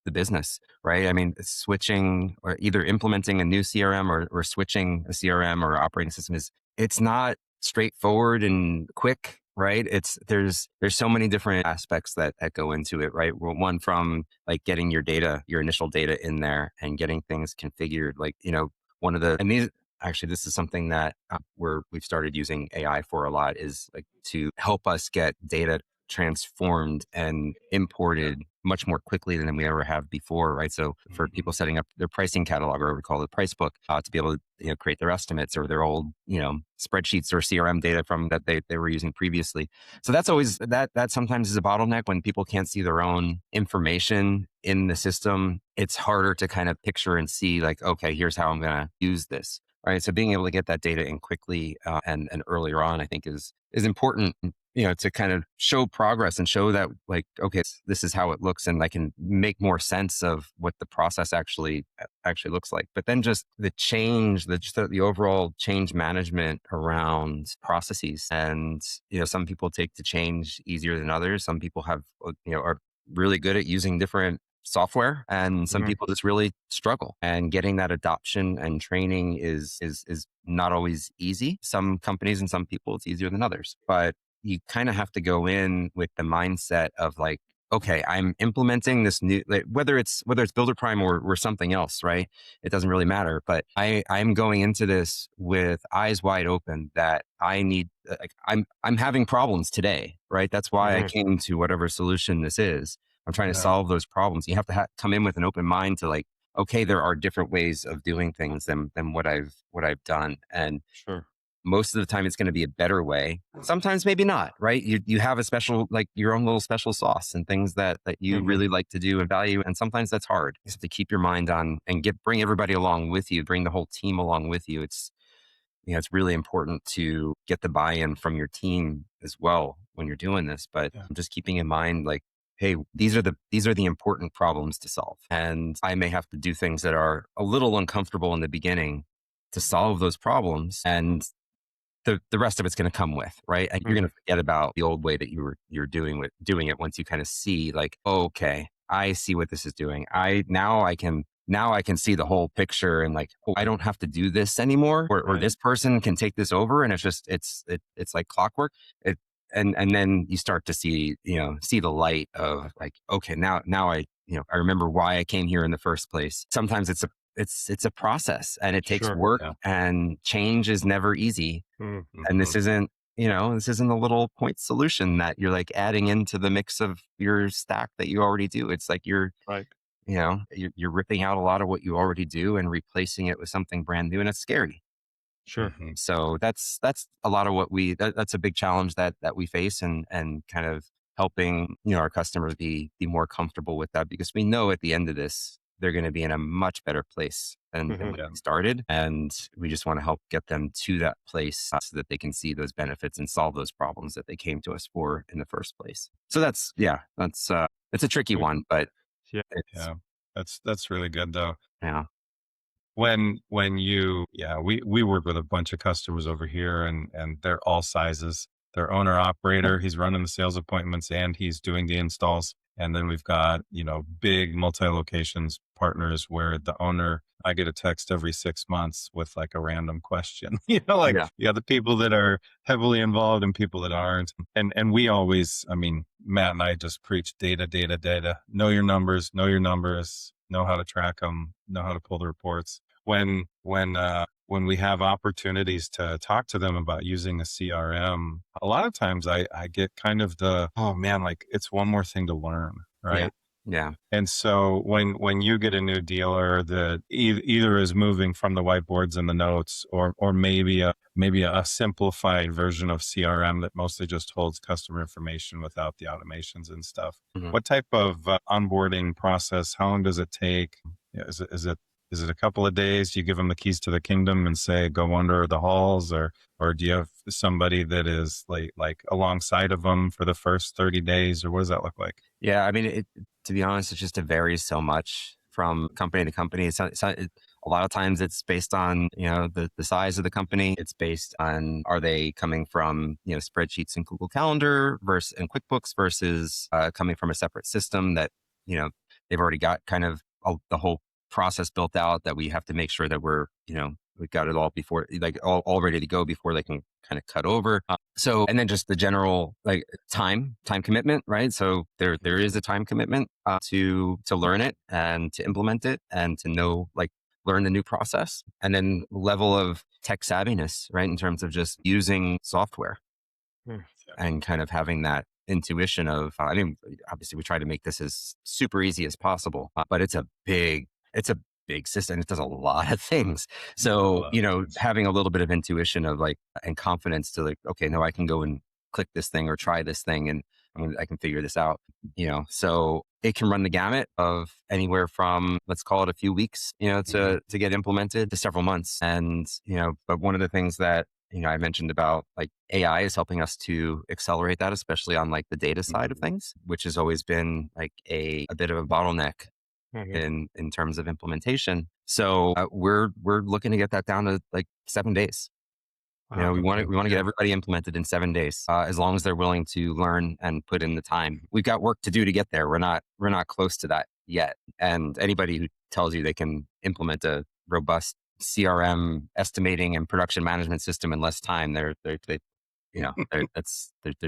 the business, right? I mean, switching or either implementing a new CRM or switching a CRM or operating system it's not straightforward and quick, right? There's so many different aspects that go into it, right? Well, one from like getting your initial data in there and getting things configured, like, this is something that we've started using AI for a lot is like to help us get data transformed and imported much more quickly than we ever have before, right? So for people setting up their pricing catalog, or what we call the price book, to be able to create their estimates or their old spreadsheets or CRM data from that they were using previously. So that's always that sometimes is a bottleneck when people can't see their own information in the system. It's harder to kind of picture and see like, okay, here's how I'm going to use this. Right. So being able to get that data in quickly and earlier on, I think is important, to kind of show progress and show that like, okay, this is how it looks. And I can make more sense of what the process actually looks like. But then just the change, the overall change management around processes. And, some people take the change easier than others. Some people have, are really good at using different software, and some people just really struggle, and getting that adoption and training is not always easy. Some companies and some people it's easier than others, but you kind of have to go in with the mindset of like, okay, I'm implementing this new, like, whether it's Builder Prime or something else, right? It doesn't really matter, but I'm going into this with eyes wide open that I need, like, I'm having problems today, right? That's why I came to whatever solution this is. I'm trying to solve those problems. You have to come in with an open mind to like, okay, there are different ways of doing things than what I've done. And most of the time it's going to be a better way. Sometimes maybe not, right? You have a special, like your own little special sauce and things that you really like to do and value. And sometimes that's hard. You have to keep your mind on and bring everybody along with you, bring the whole team along with you. It's really important to get the buy-in from your team as well when you're doing this, but just keeping in mind, like, hey, these are the important problems to solve. And I may have to do things that are a little uncomfortable in the beginning to solve those problems. And the rest of it's going to come with, right? And you're going to forget about the old way that you're doing it once you kind of see like, oh, okay, I see what this is doing. Now I can see the whole picture, and like, oh, I don't have to do this anymore, or this person can take this over. And it's like clockwork. And then you start to see the light of like, okay, now I remember why I came here in the first place. Sometimes it's a process, and it takes work, and change is never easy. And this isn't a little point solution that you're like adding into the mix of your stack that you already do. It's like you're ripping out a lot of what you already do and replacing it with something brand new, and it's scary. So that's a lot of what that's a big challenge that we face, and kind of helping, our customers be more comfortable with that, because we know at the end of this, they're going to be in a much better place than when they started. And we just want to help get them to that place so that they can see those benefits and solve those problems that they came to us for in the first place. So that's it's a tricky one, but that's really good though. Yeah. When we work with a bunch of customers over here, and they're all sizes. They're owner operator. He's running the sales appointments and he's doing the installs. And then we've got, big multi-locations partners where the owner, I get a text every 6 months with like a random question, you got the people that are heavily involved and people that aren't. And we always, Matt and I just preach data. Know your numbers, know how to track them, know how to pull the reports. When we have opportunities to talk to them about using a CRM, a lot of times I get kind of oh man, like it's one more thing to learn, right? Yeah. And so when you get a new dealer that either is moving from the whiteboards and the notes, or maybe a simplified version of CRM that mostly just holds customer information without the automations and stuff, what type of onboarding process? How long does it take? Is it a couple of days? Do you give them the keys to the kingdom and say, go wander the halls, or do you have somebody that is like alongside of them for the first 30 days, or what does that look like? Yeah. To be honest, it very so much from company to company. A lot of times it's based on, the size of the company. It's based on, are they coming from, spreadsheets and Google Calendar and QuickBooks versus coming from a separate system that, they've already got kind of the whole process built out, that we have to make sure that we've got it all before, like all ready to go before they can kind of cut over. And then just the general like time commitment, right? So there is a time commitment to learn it and to implement it and to learn the new process, and then level of tech savviness, right? In terms of just using software and kind of having that intuition of, obviously we try to make this as super easy as possible, but it's a big system. It does a lot of things. So, having a little bit of intuition of like, and confidence to like, okay, no, I can go and click this thing or try this thing and I can figure this out, so it can run the gamut of anywhere from, let's call it a few weeks, to get implemented to several months. And, but one of the things that, I mentioned about like AI is helping us to accelerate that, especially on like the data side of things, which has always been like a bit of a bottleneck in terms of implementation. So we're looking to get that down to like 7 days. Wow. We want to get everybody implemented in 7 days, as long as they're willing to learn and put in the time. We've got work to do to get there. We're not close to that yet. And anybody who tells you they can implement a robust CRM estimating and production management system in less time, there's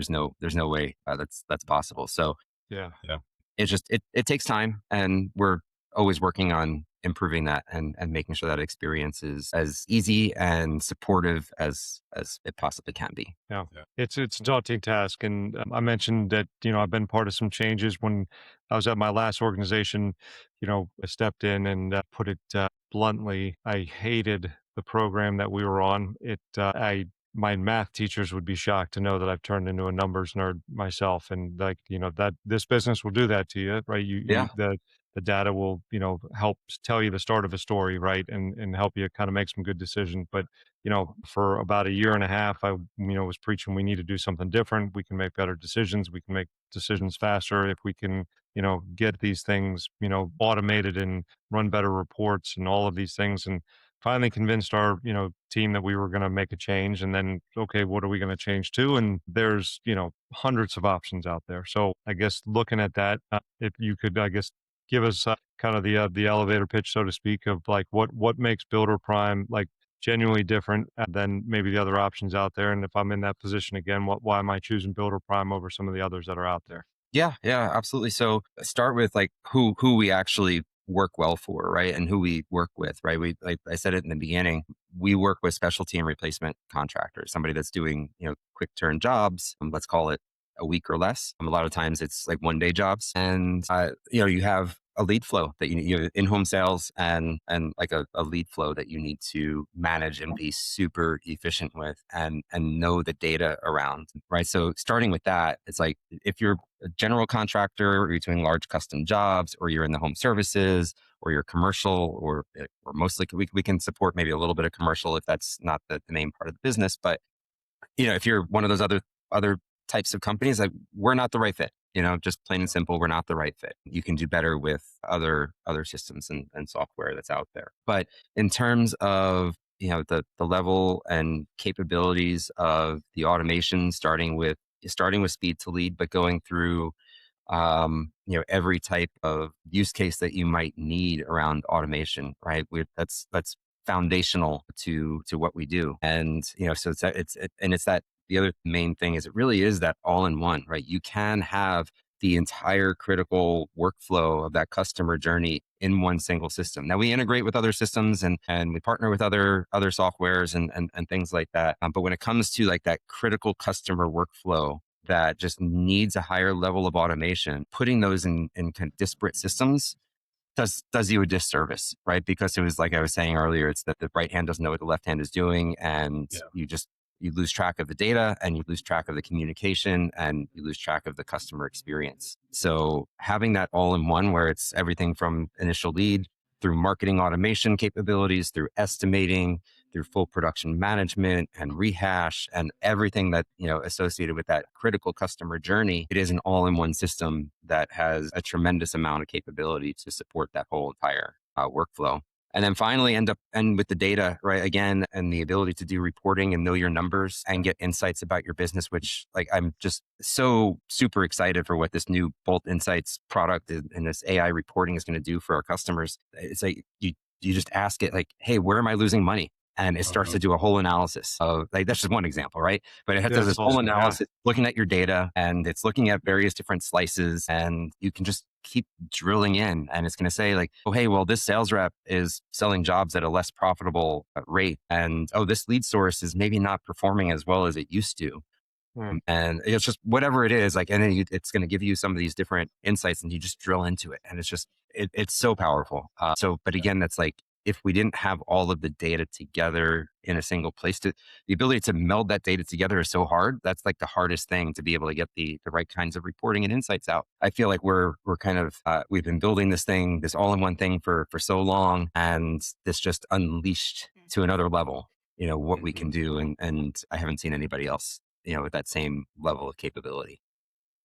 no way that's possible. So Yeah. it takes time, and we're always working on improving that and making sure that experience is as easy and supportive as it possibly can be. Yeah. It's a daunting task. And I mentioned that, I've been part of some changes when I was at my last organization. I stepped in and put it bluntly, I hated the program that we were on. My math teachers would be shocked to know that I've turned into a numbers nerd myself. And like, that this business will do that to you, right? The data will, help tell you the start of a story, right? And help you kind of make some good decisions. But, for about a year and a half, I, was preaching we need to do something different. We can make better decisions. We can make decisions faster if we can, get these things, automated and run better reports and all of these things. And finally convinced our, team that we were going to make a change. And then, okay, what are we going to change to? And there's, hundreds of options out there. So I guess looking at that, if you could, I guess, give us kind of the elevator pitch, so to speak, of like what makes Builder Prime like genuinely different than maybe the other options out there. And if I'm in that position again, why am I choosing Builder Prime over some of the others that are out there? Yeah, absolutely. So start with like who we actually work well for, right? And who we work with, right? We, like I said it in the beginning, we work with specialty and replacement contractors, somebody that's doing, quick turn jobs. Let's call it a week or less. A lot of times it's like 1-day jobs, and you have a lead flow that you have in-home sales and like a lead flow that you need to manage and be super efficient with and know the data around, right? So starting with that, it's like if you're a general contractor or you're doing large custom jobs or you're in the home services or you're commercial or mostly we can support maybe a little bit of commercial if that's not the main part of the business. But if you're one of those other types of companies, like we're not the right fit. Just plain and simple, we're not the right fit. You can do better with other systems and software that's out there. But in terms of the level and capabilities of the automation, starting with speed to lead, but going through every type of use case that you might need around automation, right? That's foundational to what we do, and so it's that. The other main thing is it really is that all-in-one, right? You can have the entire critical workflow of that customer journey in one single system. Now we integrate with other systems and we partner with other softwares and things like that. But when it comes to like that critical customer workflow that just needs a higher level of automation, putting those in kind of disparate systems does you a disservice, right? Because it was like I was saying earlier, it's that the right hand doesn't know what the left hand is doing, and you lose track of the data and you lose track of the communication and you lose track of the customer experience. So having that all in one, where it's everything from initial lead through marketing automation capabilities, through estimating, through full production management and rehash and everything that, associated with that critical customer journey, it is an all-in-one system that has a tremendous amount of capability to support that whole entire workflow. And then finally end with the data, right? Again, and the ability to do reporting and know your numbers and get insights about your business, which like, I'm just so super excited for what this new Bolt Insights product and this AI reporting is going to do for our customers. It's like, you just ask it like, hey, where am I losing money? And it starts to do a whole analysis of like, that's just one example, right? But it does this whole analysis, looking at your data, and it's looking at various different slices, and you can just keep drilling in, and it's going to say like, oh, hey, well, this sales rep is selling jobs at a less profitable rate. And, oh, this lead source is maybe not performing as well as it used to. And it's just whatever it is, like, and then it's going to give you some of these different insights, and you just drill into it, and it's just it's so powerful. But again, that's like, if we didn't have all of the data together in a single place, the ability to meld that data together is so hard. That's like the hardest thing, to be able to get the right kinds of reporting and insights out. I feel like we're kind of we've been building this all-in-one thing for so long, and this just unleashed to another level, what we can do, and I haven't seen anybody else, with that same level of capability.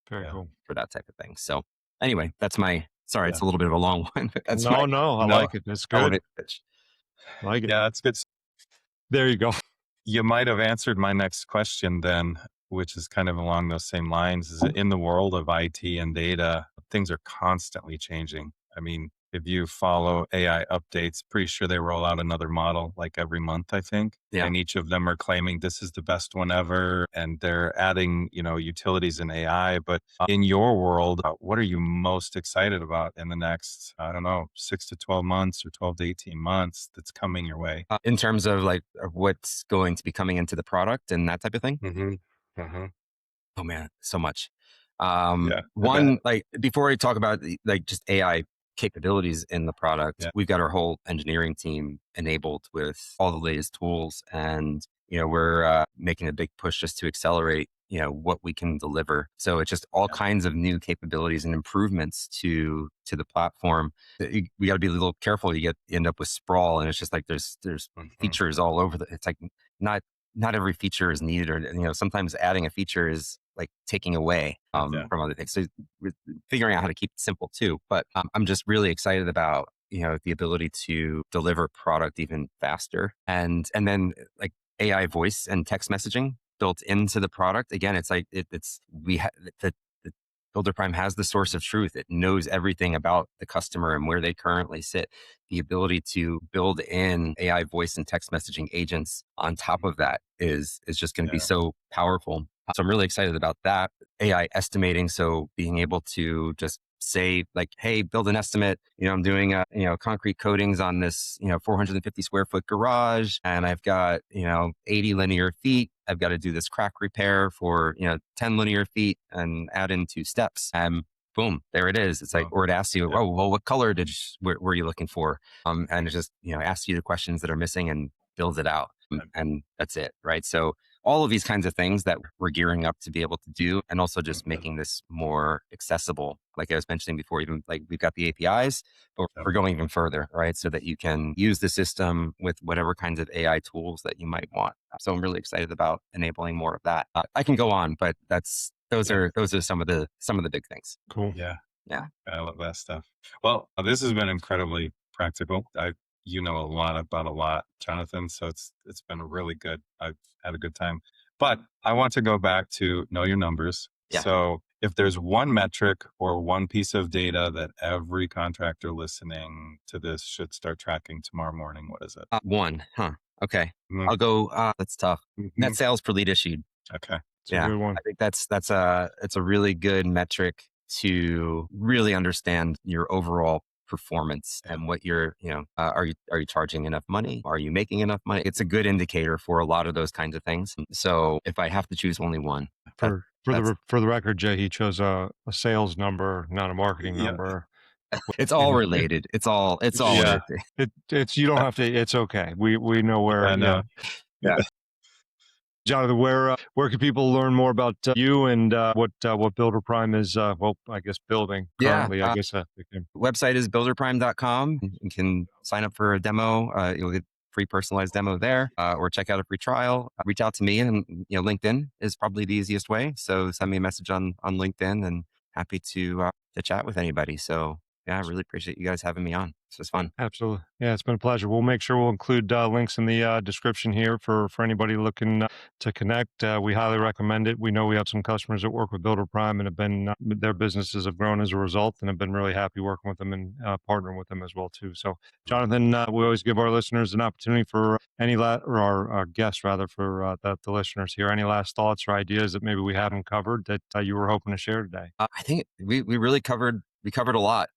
Very cool for that type of thing. So anyway, that's my. Sorry, it's a little bit of a long one, but that's I like it. It's good. Pitch. I like it. Yeah, that's good. There you go. You might have answered my next question then, which is kind of along those same lines. Is in the world of IT and data, things are constantly changing. I mean, if you follow AI updates, pretty sure they roll out another model like every month, I think. Yeah. And each of them are claiming this is the best one ever. And they're adding, utilities in AI. But in your world, what are you most excited about in the next, 6 to 12 months or 12 to 18 months that's coming your way? In terms of like what's going to be coming into the product and that type of thing? Oh man, so much. One, like, before I talk about like just AI capabilities in the product, we've got our whole engineering team enabled with all the latest tools, and we're making a big push just to accelerate what we can deliver. So it's just all kinds of new capabilities and improvements to the platform. We got to be a little careful. You end up with sprawl, and it's just like there's features all over. It's like not every feature is needed, or sometimes adding a feature is like taking away from other things. So we're figuring out how to keep it simple too. But I'm just really excited about the ability to deliver product even faster, and then like AI voice and text messaging built into the product. Again, it's like the Builder Prime has the source of truth. It knows everything about the customer and where they currently sit. The ability to build in AI voice and text messaging agents on top of that is just going to be so powerful. So I'm really excited about that. AI estimating. So being able to just say like, hey, build an estimate. I'm doing concrete coatings on this 450 square foot garage, and I've got 80 linear feet. I've got to do this crack repair for 10 linear feet and add in 2 steps. Boom, there it is. It's like, or it asks you, oh, well, what color were you looking for? And it just asks you the questions that are missing and builds it out, and that's it, right? So all of these kinds of things that we're gearing up to be able to do, and also just making this more accessible. Like I was mentioning before, even like we've got the APIs, but we're going even further, right? So that you can use the system with whatever kinds of AI tools that you might want. So I'm really excited about enabling more of that. I can go on, but those are some of the big things. Cool. Yeah. Yeah. I love that stuff. Well, this has been incredibly practical. A lot about a lot, Jonathan. So it's been really good. I've had a good time. But I want to go back to know your numbers. Yeah. So if there's one metric or one piece of data that every contractor listening to this should start tracking tomorrow morning, what is it? One, huh? Okay. I'll go. That's tough. Net sales per lead issued. Okay. It's a good one. I think it's a really good metric to really understand your overall performance and what you're, are you charging enough money? Are you making enough money? It's a good indicator for a lot of those kinds of things. So if I have to choose only one, for the record, Jay, he chose a sales number, not a marketing number. It's all related. It's all related. It's you don't have to. It's okay. We know where. I know. Yeah. Jonathan, where can people learn more about you and what Builder Prime is? I guess building currently. I guess website is builderprime.com. You can sign up for a demo. You'll get free personalized demo there, or check out a free trial. Reach out to me, and LinkedIn is probably the easiest way. So send me a message on LinkedIn, and happy to chat with anybody. So yeah, I really appreciate you guys having me on. This was fun. Absolutely. Yeah, it's been a pleasure. We'll make sure we'll include links in the description here for anybody looking to connect. We highly recommend it. We know we have some customers that work with Builder Prime and have been, their businesses have grown as a result, and have been really happy working with them and partnering with them as well too. So Jonathan, we always give our listeners an opportunity for or our guests rather, for the listeners here, any last thoughts or ideas that maybe we haven't covered that you were hoping to share today? I think we really covered a lot.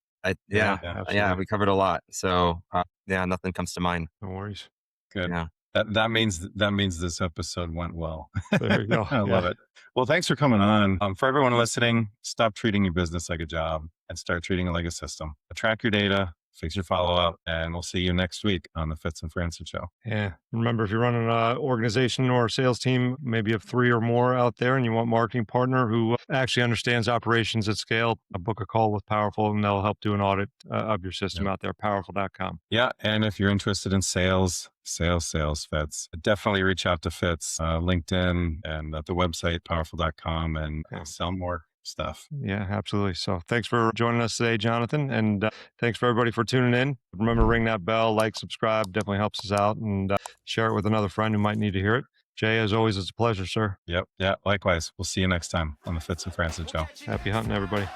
We covered a lot. So nothing comes to mind. No worries. Good. Yeah. That means this episode went well. There you go. I love it. Well, thanks for coming on. For everyone listening, stop treating your business like a job and start treating it like a system. Track your data, fix your follow-up, and we'll see you next week on the Fitz and Franson Show. Yeah. Remember, if you're running an organization or a sales team, maybe you have 3 or more out there and you want a marketing partner who actually understands operations at scale, book a call with Powerful and they'll help do an audit of your system out there, powerful.com. Yeah. And if you're interested in sales, Fitz, definitely reach out to Fitz, LinkedIn, and at the website, powerful.com, and sell more stuff. Yeah, absolutely. So thanks for joining us today, Jonathan. And thanks for everybody for tuning in. Remember to ring that bell, like, subscribe, definitely helps us out, and share it with another friend who might need to hear it. Jay, as always, it's a pleasure, sir. Yep. Yeah. Likewise. We'll see you next time on the Fitz and Franson Show. Happy hunting, everybody.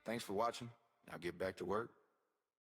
Thanks for watching. Now get back to work.